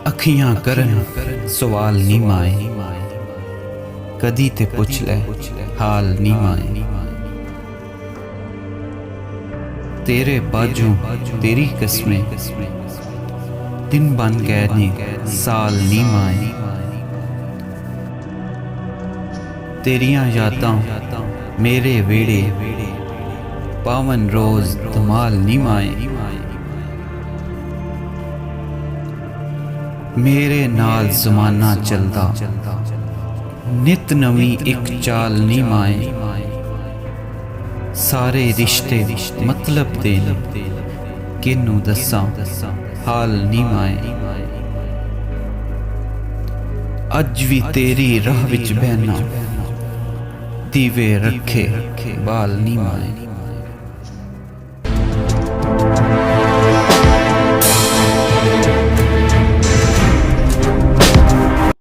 अखियां करन सवाल नी माए, कदी ते पुछ ले हाल नी माए। तेरे बाजों तेरी कसमें दिन बन गए ने साल नी माए। तेरियां यादां मेरे वेड़े पावन रोज धमाल नी माए। मेरे नाल ज़माना चलदा नित नवी एक चाल नी माए। सारे रिश्ते मतलब दे ने किनू दस्सां हाल नी माए। अज भी तेरी राह विच बहना दीवे रखे बाल नी माए।